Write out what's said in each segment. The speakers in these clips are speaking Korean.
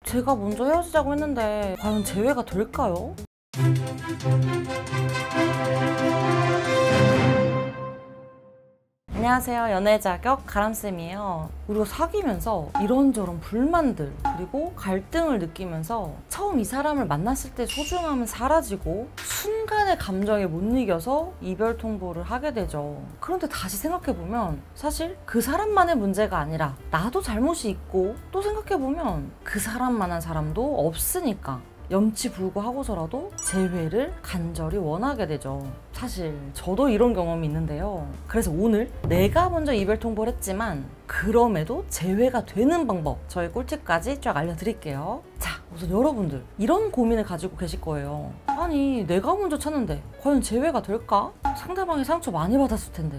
제가 먼저 헤어지자고 했는데 과연 재회가 될까요? 안녕하세요. 연애 자격 가람쌤이에요. 우리가 사귀면서 이런저런 불만들 그리고 갈등을 느끼면서 처음 이 사람을 만났을 때 소중함은 사라지고 순간의 감정에 못 이겨서 이별 통보를 하게 되죠. 그런데 다시 생각해보면 사실 그 사람만의 문제가 아니라 나도 잘못이 있고, 또 생각해보면 그 사람만한 사람도 없으니까 염치불구하고서라도 재회를 간절히 원하게 되죠. 사실 저도 이런 경험이 있는데요. 그래서 오늘 내가 먼저 이별 통보를 했지만 그럼에도 재회가 되는 방법, 저의 꿀팁까지 쫙 알려드릴게요. 자, 우선 여러분들 이런 고민을 가지고 계실 거예요. 아니, 내가 먼저 찾는데 과연 재회가 될까? 상대방이 상처 많이 받았을 텐데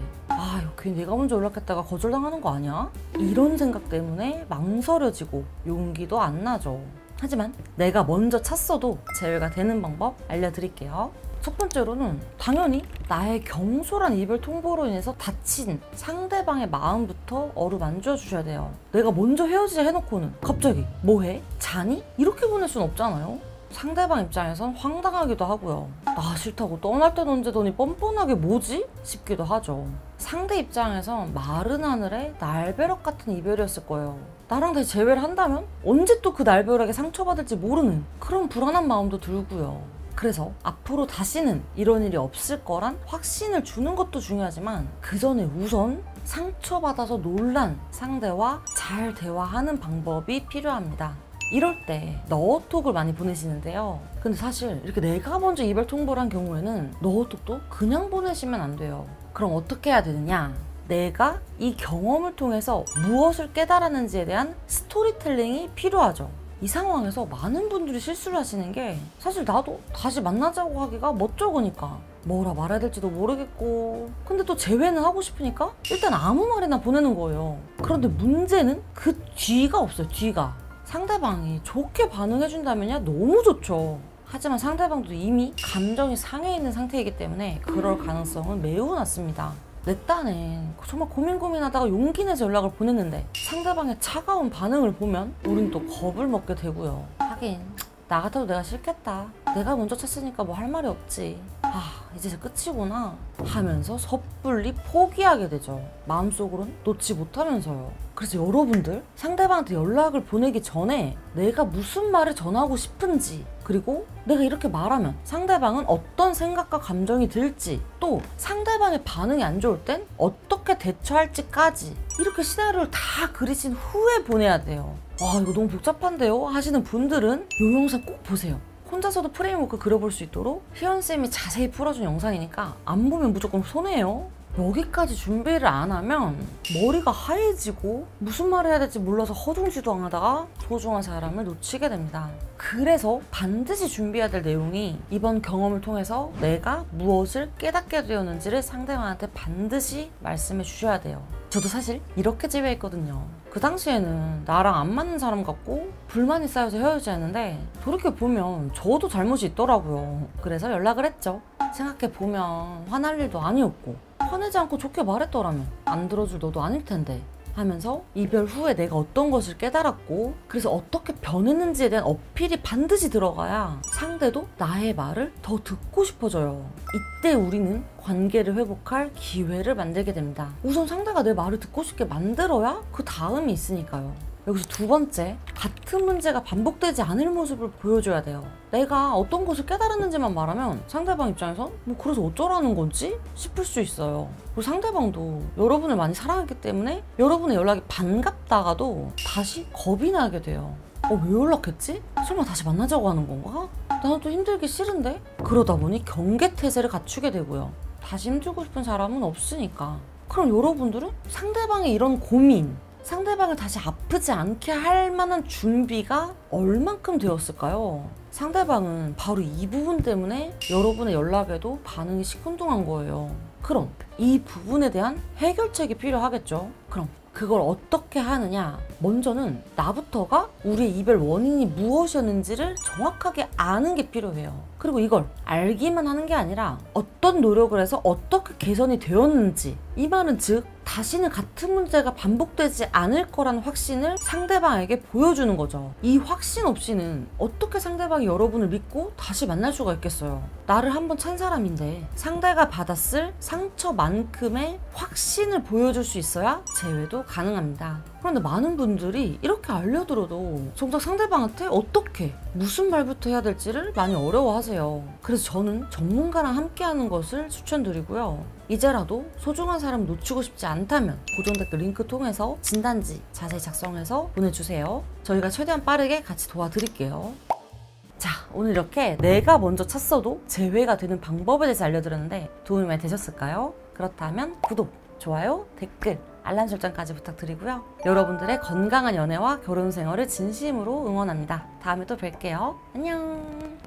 괜히 내가 먼저 연락했다가 거절당하는 거 아니야? 이런 생각 때문에 망설여지고 용기도 안 나죠. 하지만 내가 먼저 찼어도 재회가 되는 방법 알려드릴게요. 첫 번째로는 당연히 나의 경솔한 이별 통보로 인해서 다친 상대방의 마음부터 어루만져 주셔야 돼요. 내가 먼저 헤어지자 해놓고는 갑자기 뭐해? 자니? 이렇게 보낼 순 없잖아요. 상대방 입장에선 황당하기도 하고요. 나 싫다고 떠날 땐 언제더니 뻔뻔하게 뭐지? 싶기도 하죠. 상대 입장에선 마른 하늘에 날벼락 같은 이별이었을 거예요. 나랑 다시 재회를 한다면 언제 또 그 날벼락에 상처받을지 모르는 그런 불안한 마음도 들고요. 그래서 앞으로 다시는 이런 일이 없을 거란 확신을 주는 것도 중요하지만 그 전에 우선 상처받아서 놀란 상대와 잘 대화하는 방법이 필요합니다. 이럴 때 너톡을 많이 보내시는데요. 근데 사실 이렇게 내가 먼저 이별 통보를 한 경우에는 너톡도 그냥 보내시면 안 돼요. 그럼 어떻게 해야 되느냐? 내가 이 경험을 통해서 무엇을 깨달았는지에 대한 스토리텔링이 필요하죠. 이 상황에서 많은 분들이 실수를 하시는 게 사실 나도 다시 만나자고 하기가 멋쩍으니까 뭐라 말해야 될지도 모르겠고, 근데 또 재회는 하고 싶으니까 일단 아무 말이나 보내는 거예요. 그런데 문제는 그 뒤가 없어요. 뒤가. 상대방이 좋게 반응해준다면야 너무 좋죠. 하지만 상대방도 이미 감정이 상해 있는 상태이기 때문에 그럴 가능성은 매우 낮습니다. 내 딴엔 정말 고민하다가 용기 내서 연락을 보냈는데 상대방의 차가운 반응을 보면 우린 또 겁을 먹게 되고요. 하긴 나 같아도 내가 싫겠다. 내가 먼저 찼으니까 뭐 할 말이 없지. 이제 끝이구나 하면서 섣불리 포기하게 되죠. 마음속으로는 놓지 못하면서요. 그래서 여러분들 상대방한테 연락을 보내기 전에 내가 무슨 말을 전하고 싶은지, 그리고 내가 이렇게 말하면 상대방은 어떤 생각과 감정이 들지, 또 상대방의 반응이 안 좋을 땐 어떻게 대처할지까지 이렇게 시나리오를 다 그리신 후에 보내야 돼요. 이거 너무 복잡한데요? 하시는 분들은 이 영상 꼭 보세요. 혼자서도 프레임워크 그려볼 수 있도록 희연쌤이 자세히 풀어준 영상이니까 안 보면 무조건 손해예요. 여기까지 준비를 안 하면 머리가 하얘지고 무슨 말을 해야 될지 몰라서 허둥지둥하다가 소중한 사람을 놓치게 됩니다. 그래서 반드시 준비해야 될 내용이 이번 경험을 통해서 내가 무엇을 깨닫게 되었는지를 상대방한테 반드시 말씀해 주셔야 돼요. 저도 사실 이렇게 재회했거든요. 그 당시에는 나랑 안 맞는 사람 같고 불만이 쌓여서 헤어지자 했는데 돌이켜보면 저도 잘못이 있더라고요. 그래서 연락을 했죠. 생각해보면 화날 일도 아니었고 화내지 않고 좋게 말했더라면 안 들어줄 너도 아닐 텐데 하면서 이별 후에 내가 어떤 것을 깨달았고 그래서 어떻게 변했는지에 대한 어필이 반드시 들어가야 상대도 나의 말을 더 듣고 싶어져요. 이때 우리는 관계를 회복할 기회를 만들게 됩니다. 우선 상대가 내 말을 듣고 싶게 만들어야 그 다음이 있으니까요. 여기서 두 번째, 같은 문제가 반복되지 않을 모습을 보여줘야 돼요. 내가 어떤 것을 깨달았는지만 말하면 상대방 입장에선 그래서 어쩌라는 건지 싶을 수 있어요. 그리고 상대방도 여러분을 많이 사랑했기 때문에 여러분의 연락이 반갑다가도 다시 겁이 나게 돼요. 왜 연락했지? 설마 다시 만나자고 하는 건가? 나는 또 힘들기 싫은데? 그러다 보니 경계태세를 갖추게 되고요. 다시 힘들고 싶은 사람은 없으니까. 그럼 여러분들은 상대방의 이런 고민, 상대방을 다시 아프지 않게 할 만한 준비가 얼만큼 되었을까요? 상대방은 바로 이 부분 때문에 여러분의 연락에도 반응이 시큰둥한 거예요. 그럼 이 부분에 대한 해결책이 필요하겠죠. 그럼 그걸 어떻게 하느냐? 먼저는 나부터가 우리의 이별 원인이 무엇이었는지를 정확하게 아는 게 필요해요. 그리고 이걸 알기만 하는 게 아니라 어떤 노력을 해서 어떻게 개선이 되었는지 이 말은 즉 다시는 같은 문제가 반복되지 않을 거란 확신을 상대방에게 보여주는 거죠. 이 확신 없이는 어떻게 상대방이 여러분을 믿고 다시 만날 수가 있겠어요. 나를 한번 찬 사람인데 상대가 받았을 상처만큼의 확신을 보여줄 수 있어야 재회도 가능합니다. 그런데 많은 분들이 이렇게 알려들어도 정작 상대방한테 어떻게 무슨 말부터 해야 될지를 많이 어려워하세요. 그래서 저는 전문가랑 함께하는 것을 추천드리고요. 이제라도 소중한 사람 놓치고 싶지 않다면 고정 댓글 링크 통해서 진단지 자세히 작성해서 보내주세요. 저희가 최대한 빠르게 같이 도와드릴게요. 자, 오늘 이렇게 내가 먼저 찼어도 재회가 되는 방법에 대해서 알려드렸는데 도움이 많이 되셨을까요? 그렇다면 구독, 좋아요, 댓글, 알람 설정까지 부탁드리고요. 여러분들의 건강한 연애와 결혼 생활을 진심으로 응원합니다. 다음에 또 뵐게요. 안녕.